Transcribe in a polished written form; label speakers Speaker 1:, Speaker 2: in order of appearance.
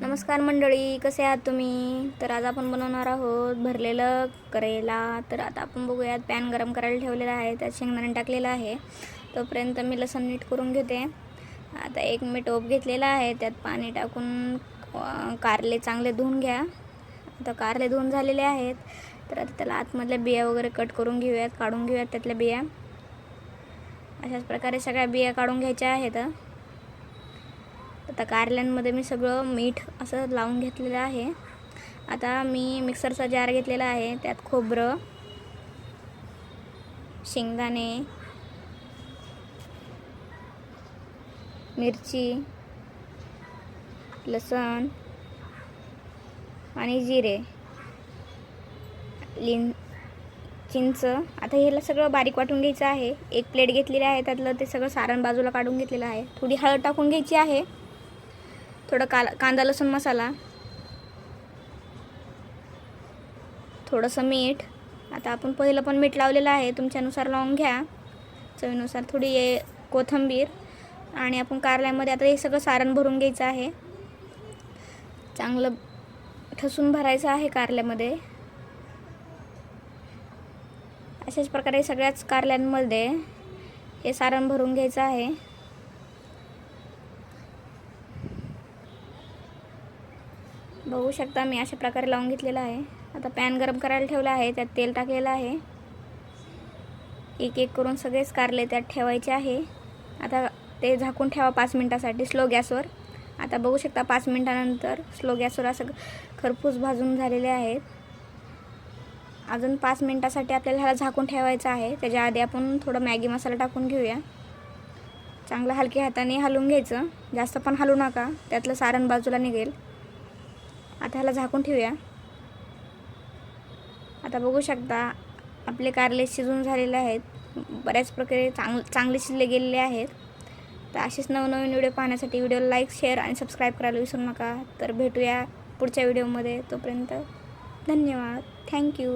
Speaker 1: नमस्कार मंडळी, कसे आहात तुम्ही? तर आज आपण बनवणार आहोत भरलेलं करेला. तर आता आपण बघूयात. पॅन गरम करायला ठेवलेला आहे, त्यात शेंगदाणे टाकलेलं आहे. तोपर्यंत मी लसूण नीट करून घेते. आता एक मी टोप घेतलेला आहे, त्यात पाणी टाकून कारले चांगले धुवून घ्या. आता कारले धुवून झालेले आहेत. तर आता त्याला आतमधल्या बिया वगैरे कट करून घेऊयात, काढून घेऊयात त्यातल्या बिया. अशाच प्रकारे सगळ्या बिया काढून घ्यायच्या आहेत. आता कारल्यांमध्ये मी सगळं मीठ असं लावून घेतलेलं आहे. आता मी मिक्सरचा जार घेतलेला आहे, त्यात खोबरं, शेंगदाणे, मिरची, लसूण आणि जिरे, चिंच. आता हे सगळं बारीक वाटून घ्यायचं आहे. एक प्लेट घेतलेली आहे, त्यातलं ते सगळं सारण बाजूला काढून घेतलेलं आहे. थोडी हळद टाकून घ्यायची आहे, थोडं कांदा लसूण मसाला, थोडंसं मीठ. आता आपण पहिलं पण मीठ लावलेलं आहे, तुमच्यानुसार लावून घ्या, चवीनुसार. थोडी कोथिंबीर आणि आपण कारल्यामध्ये आता हे सगळं सारण भरून घ्यायचं आहे. चांगलं ठसून भरायचं आहे कारल्यामध्ये. अशाच प्रकारे सगळ्याच कारल्यांमध्ये हे सारण भरून घ्यायचं आहे. बघू शकता मी अशा प्रकारे लावून घेतलेला आहे. आता पॅन गरम करायला ठेवला आहे, त्यात तेल टाकलेलं आहे. एक एक करून सगळेच कारले त्यात ठेवायचे आहे. आता ते झाकून ठेवा 5 मिनिटासाठी स्लो गॅसवर. आता बघू शकता 5 मिनिटानंतर स्लो गॅसवर असं खरपूस भाजून झालेले आहेत. अजून 5 मिनिटासाठी आपल्याला ह्याला झाकून ठेवायचं आहे. त्याच्या आधी आपण थोडं मॅगी मसाला टाकून घेऊया. चांगलं हलक्या हाताने हलवून घ्यायचं, जास्त पण हलवू नका, त्यातलं सारण बाजूला निघेल. आता ह्याला झाकून ठेवूया. आता बघू शकता आपले कारले शिजून झालेले आहेत. बऱ्याच प्रकारे चांगले शिजले गेलेले आहेत. तर असेच नवनवीन व्हिडिओ पाहण्यासाठी व्हिडिओला लाईक, शेअर आणि सबस्क्राईब करायला विसरू नका. तर भेटूया पुढच्या व्हिडिओमध्ये. तोपर्यंत धन्यवाद. थँक्यू.